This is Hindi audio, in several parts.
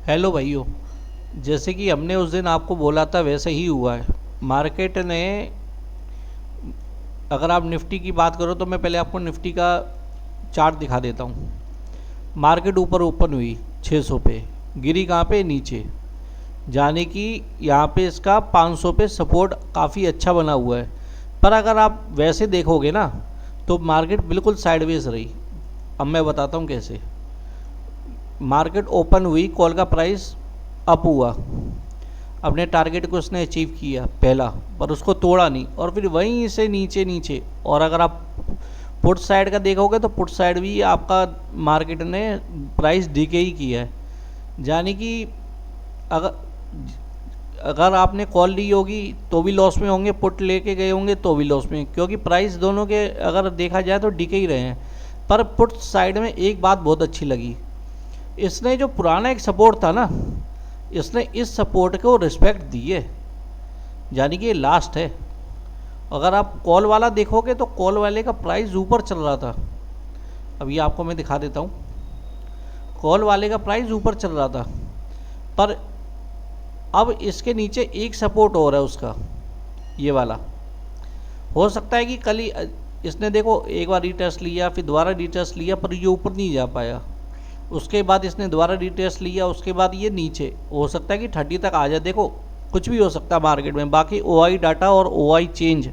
हेलो भाइयों। जैसे कि हमने उस दिन आपको बोला था वैसे ही हुआ है। मार्केट ने, अगर आप निफ्टी की बात करो तो मैं पहले आपको निफ्टी का चार्ट दिखा देता हूँ। मार्केट ऊपर ओपन हुई 600 पे, गिरी कहाँ पे? नीचे। जाने कि यहाँ पे इसका 500 पे सपोर्ट काफ़ी अच्छा बना हुआ है। पर अगर आप वैसे देखोगे ना तो मार्केट बिल्कुल साइडवेज रही। अब मैं बताता हूँ कैसे। मार्केट ओपन हुई, कॉल का प्राइस अप हुआ, अपने टारगेट को उसने अचीव किया पहला, पर उसको तोड़ा नहीं और फिर वहीं से नीचे नीचे। और अगर आप पुट साइड का देखोगे तो पुट साइड भी आपका मार्केट ने प्राइस डीके ही किया है। यानी कि अगर अगर आपने कॉल ली होगी तो भी लॉस में होंगे, पुट लेके गए होंगे तो भी लॉस में, क्योंकि प्राइस दोनों के अगर देखा जाए तो डीके ही रहे हैं। पर पुट साइड में एक बात बहुत अच्छी लगी, इसने जो पुराना एक सपोर्ट था ना, इसने इस सपोर्ट को रिस्पेक्ट दी है। यानी कि ये लास्ट है। अगर आप कॉल वाला देखोगे तो कॉल वाले का प्राइस ऊपर चल रहा था। अब ये आपको मैं दिखा देता हूँ। कॉल वाले का प्राइस ऊपर चल रहा था, पर अब इसके नीचे एक सपोर्ट और है उसका, ये वाला। हो सकता है कि कल ही इसने देखो एक बार रीटेस्ट लिया, फिर दोबारा रीटेस्ट लिया, पर ये ऊपर नहीं जा पाया। उसके बाद इसने दोबारा रीटेस्ट लिया, उसके बाद ये नीचे। हो सकता है कि 30 तक आ जाए। देखो कुछ भी हो सकता है मार्केट में। बाकी ओआई डाटा और ओआई चेंज,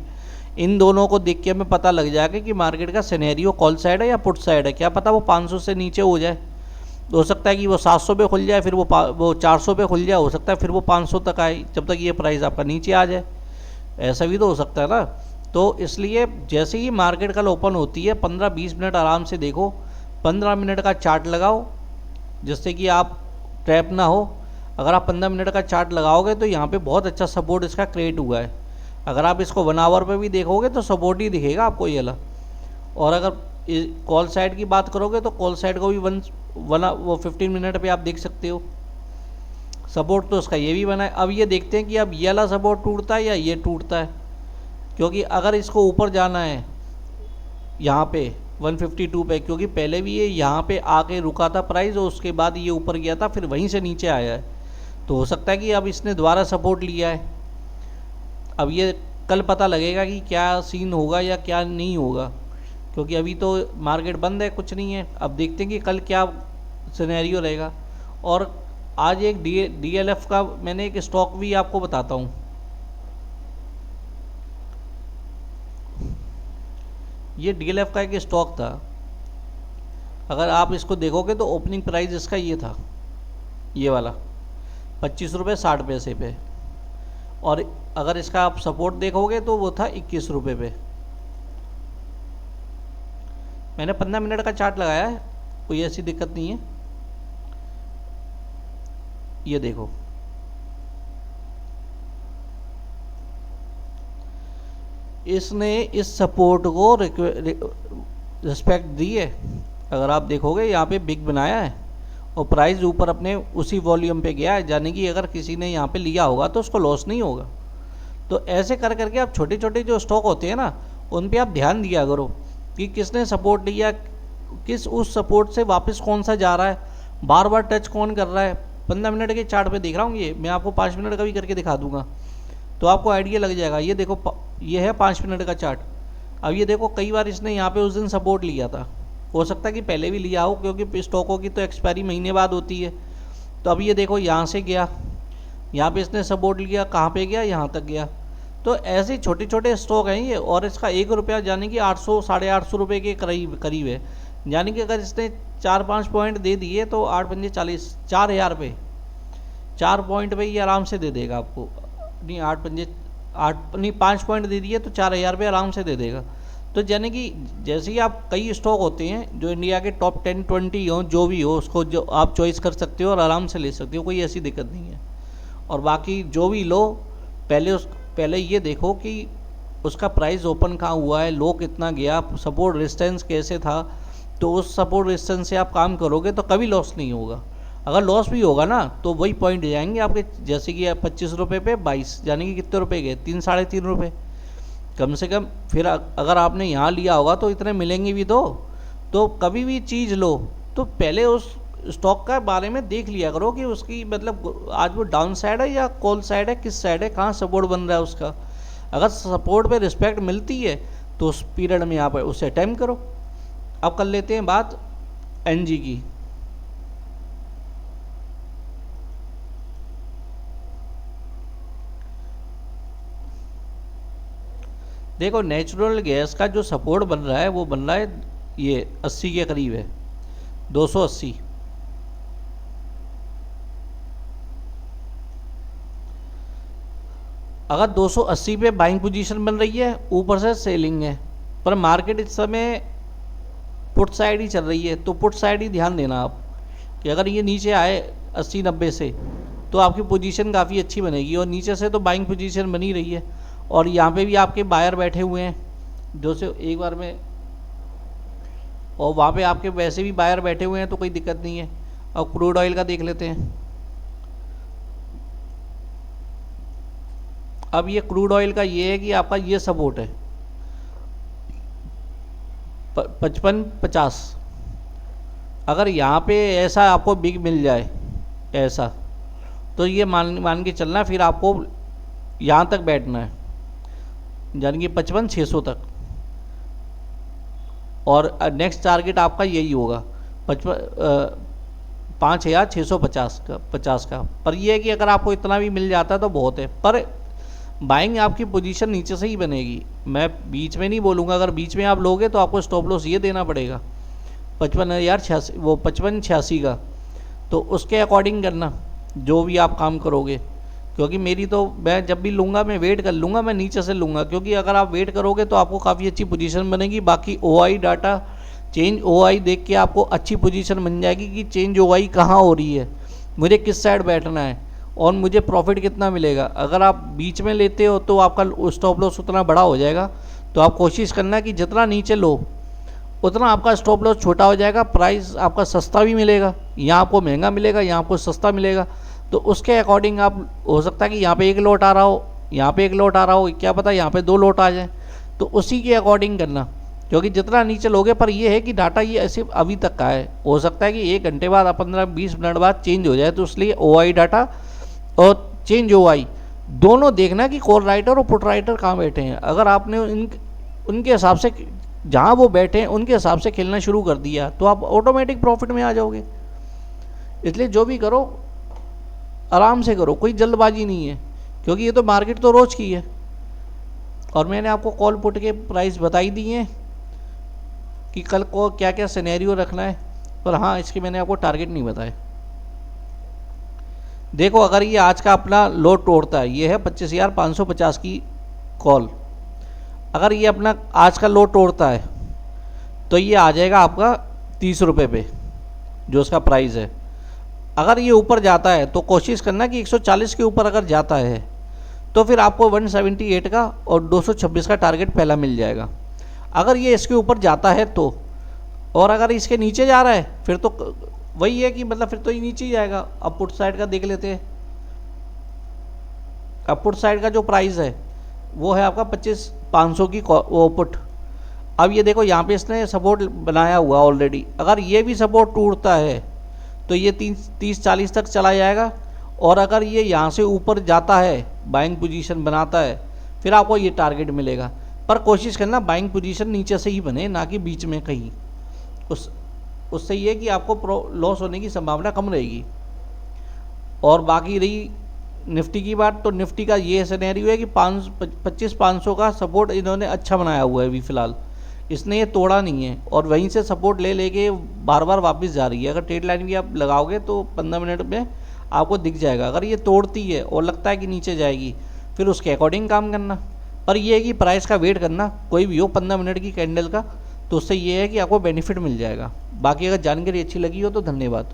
इन दोनों को देख के हमें पता लग जाएगा कि मार्केट का सिनेरियो कॉल साइड है या पुट साइड है। क्या पता वो 500 से नीचे हो जाए, हो सकता है कि वो 700 पे खुल जाए, फिर वो 400 पे खुल जाए, हो सकता है फिर वो 500 तक आए, जब तक ये प्राइस आपका नीचे आ जाए। ऐसा भी तो हो सकता है ना। तो इसलिए जैसे ही मार्केट कल ओपन होती है 15-20 मिनट आराम से देखो, 15 मिनट का चार्ट लगाओ, जिससे कि आप ट्रैप ना हो। अगर आप 15 मिनट का चार्ट लगाओगे तो यहाँ पे बहुत अच्छा सपोर्ट इसका क्रिएट हुआ है। अगर आप इसको 1 आवर पे भी देखोगे तो सपोर्ट ही दिखेगा आपको ये वाला। और अगर कॉल साइड की बात करोगे तो कॉल साइड को भी वो 15 मिनट पे आप देख सकते हो। सपोर्ट तो इसका ये भी बना है। अब ये देखते हैं कि अब ये वाला सपोर्ट टूटता है या ये टूटता है, क्योंकि अगर इसको ऊपर जाना है यहाँ पे 152 पे, क्योंकि पहले भी ये यहाँ पे आके रुका था प्राइस और उसके बाद ये ऊपर गया था, फिर वहीं से नीचे आया है। तो हो सकता है कि अब इसने दोबारा सपोर्ट लिया है। अब ये कल पता लगेगा कि क्या सीन होगा या क्या नहीं होगा, क्योंकि अभी तो मार्केट बंद है, कुछ नहीं है। अब देखते हैं कि कल क्या सिनेरियो रहेगा। और आज एक डीएलएफ का मैंने एक स्टॉक भी आपको बताता हूँ। ये डीएलएफ का एक स्टॉक था। अगर आप इसको देखोगे तो ओपनिंग प्राइस इसका ये था, ये वाला 25 रुपये 60 पैसे पे। और अगर इसका आप सपोर्ट देखोगे तो वो था 21 रुपये पे। मैंने 15 मिनट का चार्ट लगाया है, कोई ऐसी दिक्कत नहीं है। ये देखो, इसने इस सपोर्ट को रिस्पेक्ट दी है। अगर आप देखोगे यहाँ पे बिग बनाया है और प्राइस ऊपर अपने उसी वॉल्यूम पे गया है। यानी कि अगर किसी ने यहाँ पे लिया होगा तो उसको लॉस नहीं होगा। तो ऐसे कर करके आप छोटे छोटे जो स्टॉक होते हैं ना, उन पे आप ध्यान दिया करो कि किसने सपोर्ट लिया, किस उस सपोर्ट से वापस कौन सा जा रहा है, बार बार टच कौन कर रहा है। 15 मिनट के चार्ट पे देख रहा हूँ, ये मैं आपको 5 मिनट का भी करके दिखा दूंगा तो आपको आइडिया लग जाएगा। ये देखो, ये है 5 मिनट का चार्ट। अब ये देखो, कई बार इसने यहाँ पे उस दिन सपोर्ट लिया था। हो सकता है कि पहले भी लिया हो, क्योंकि स्टॉकों की तो एक्सपायरी महीने बाद होती है। तो अब ये देखो, यहाँ से गया, यहाँ पे इसने सपोर्ट लिया, कहाँ पे गया? यहाँ तक गया। तो ऐसे छोटे छोटे स्टॉक हैं ये। और इसका 1 रुपया यानी कि 800 850 रुपये के करीब है। यानी कि अगर इसने 4-5 पॉइंट दे दिए तो 8×5 = 40, 4000 पे 4 पॉइंट पे ये आराम से दे देगा आपको। नहीं, 8 नहीं 5 पॉइंट दे दिए तो 4000 पे आराम से दे देगा। तो यानी कि जैसे ही आप, कई स्टॉक होते हैं जो इंडिया के टॉप 10-20 हो, जो भी हो, उसको जो आप चॉइस कर सकते हो और आराम से ले सकते हो, कोई ऐसी दिक्कत नहीं है। और बाकी जो भी लो, पहले ये देखो कि उसका प्राइस ओपन कहाँ हुआ है, लो कितना गया, सपोर्ट रेजिस्टेंस कैसे था। तो उस सपोर्ट रेजिस्टेंस से आप काम करोगे तो कभी लॉस नहीं होगा। अगर लॉस भी होगा ना तो वही पॉइंट जाएंगे आपके, जैसे कि 25 रुपये पे 22, यानी कि कितने रुपए गए? 3-3.5 रुपये कम से कम। फिर अगर आपने यहाँ लिया होगा तो इतने मिलेंगे भी तो कभी भी चीज़ लो तो पहले उस स्टॉक का बारे में देख लिया करो कि उसकी मतलब आज वो डाउन साइड है या कॉल साइड है, किस साइड है, कहाँ सपोर्ट बन रहा है उसका। अगर सपोर्ट पे रिस्पेक्ट मिलती है तो उस पीरियड में आप उसे अटेम्प्ट करो। अब कर लेते हैं बात एनजी की। देखो नेचुरल गैस का जो सपोर्ट बन रहा है वो बन रहा है ये 80 के करीब है, 280। अगर 280 पे बाइंग पोजीशन बन रही है, ऊपर से सेलिंग है, पर मार्केट इस समय पुट साइड ही चल रही है, तो पुट साइड ही ध्यान देना आप कि अगर ये नीचे आए 80-90 से तो आपकी पोजीशन काफ़ी अच्छी बनेगी। और नीचे से तो बाइंग पोजीशन बनी रही है, और यहाँ पे भी आपके बायर बैठे हुए हैं जो से एक बार में, और वहाँ पे आपके वैसे भी बायर बैठे हुए हैं तो कोई दिक्कत नहीं है। अब क्रूड ऑयल का देख लेते हैं। अब ये क्रूड ऑयल का ये है कि आपका ये सपोर्ट है 55-50। अगर यहाँ पे ऐसा आपको बिग मिल जाए ऐसा, तो ये मान के चलना फिर आपको यहाँ तक बैठना है, यानी कि 55-600 तक। और नेक्स्ट टारगेट आपका यही होगा 5,650 का। पर यह है कि अगर आपको इतना भी मिल जाता है तो बहुत है, पर बाइंग आपकी पोजीशन नीचे से ही बनेगी। मैं बीच में नहीं बोलूँगा, अगर बीच में आप लोगे तो आपको स्टॉप लॉस ये देना पड़ेगा 55,86 का। तो उसके अकॉर्डिंग करना जो भी आप काम करोगे, क्योंकि मेरी तो मैं जब भी लूँगा मैं वेट कर लूँगा, मैं नीचे से लूँगा, क्योंकि अगर आप वेट करोगे तो आपको काफ़ी अच्छी पोजीशन बनेगी। बाकी ओआई डाटा चेंज ओआई देख के आपको अच्छी पोजीशन बन जाएगी कि चेंज ओआई कहाँ हो रही है, मुझे किस साइड बैठना है और मुझे प्रॉफिट कितना मिलेगा। अगर आप बीच में लेते हो तो आपका स्टॉप लॉस उतना बड़ा हो जाएगा। तो आप कोशिश करना कि जितना नीचे लो उतना आपका स्टॉप लॉस छोटा हो जाएगा, प्राइस आपका सस्ता भी मिलेगा। यहाँ आपको महंगा मिलेगा, यहाँ आपको सस्ता मिलेगा। तो उसके अकॉर्डिंग आप, हो सकता है कि यहाँ पे एक लॉट आ रहा हो, यहाँ पे एक लॉट आ रहा हो, क्या पता यहाँ पे 2 लॉट आ जाए, तो उसी के अकॉर्डिंग करना, क्योंकि जितना नीचे लोगे। पर ये है कि डाटा ये ऐसे अभी तक का है, हो सकता है कि 1 घंटे बाद 15-20 मिनट बाद चेंज हो जाए। तो इसलिए ओआई डाटा और चेंज ओआई दोनों देखना कि कॉल राइटर और पुट राइटर कहाँ बैठे हैं। अगर आपने उनके हिसाब से जहाँ वो बैठे हैं उनके हिसाब से खेलना शुरू कर दिया तो आप ऑटोमेटिक प्रॉफिट में आ जाओगे। इसलिए जो भी करो आराम से करो, कोई जल्दबाजी नहीं है, क्योंकि ये तो मार्केट तो रोज की है। और मैंने आपको कॉल पुट के प्राइस बताई दी हैं कि कल को क्या क्या सिनेरियो रखना है, पर हाँ इसके मैंने आपको टारगेट नहीं बताए। देखो अगर ये आज का अपना लो तोड़ता है, ये है 25,550 की कॉल, अगर ये अपना आज का लो तोड़ता है तो ये आ जाएगा आपका 30 रुपये पे जो उसका प्राइस है। अगर ये ऊपर जाता है तो कोशिश करना कि 140 के ऊपर अगर जाता है तो फिर आपको 178 का और 226 का टारगेट पहला मिल जाएगा। अगर ये इसके ऊपर जाता है तो, और अगर इसके नीचे जा रहा है फिर तो वही है कि मतलब फिर तो ये नीचे ही जाएगा। अब पुट साइड का देख लेते हैं। अब पुट साइड का जो प्राइस है वो है आपका 25,500 की वो पुट। अब ये देखो यहाँ पे इसने सपोर्ट बनाया हुआ ऑलरेडी, अगर ये भी सपोर्ट टूटता है तो ये 30-40 तक चला जाएगा। और अगर ये यहाँ से ऊपर जाता है, बाइंग पोजीशन बनाता है, फिर आपको ये टारगेट मिलेगा। पर कोशिश करना बाइंग पोजीशन नीचे से ही बने, ना कि बीच में कहीं। उससे ये कि आपको लॉस होने की संभावना कम रहेगी। और बाकी रही निफ्टी की बात, तो निफ्टी का ये सिनेरियो है कि 25,500 का सपोर्ट इन्होंने अच्छा बनाया हुआ है अभी फ़िलहाल, इसने ये तोड़ा नहीं है और वहीं से सपोर्ट ले लेके बार बार वापस जा रही है। अगर ट्रेड लाइन भी आप लगाओगे तो 15 मिनट में आपको दिख जाएगा। अगर ये तोड़ती है और लगता है कि नीचे जाएगी फिर उसके अकॉर्डिंग काम करना। पर ये है कि प्राइस का वेट करना, कोई भी हो 15 मिनट की कैंडल का, तो उससे ये है कि आपको बेनिफिट मिल जाएगा। बाकी अगर जानकारी अच्छी लगी हो तो धन्यवाद।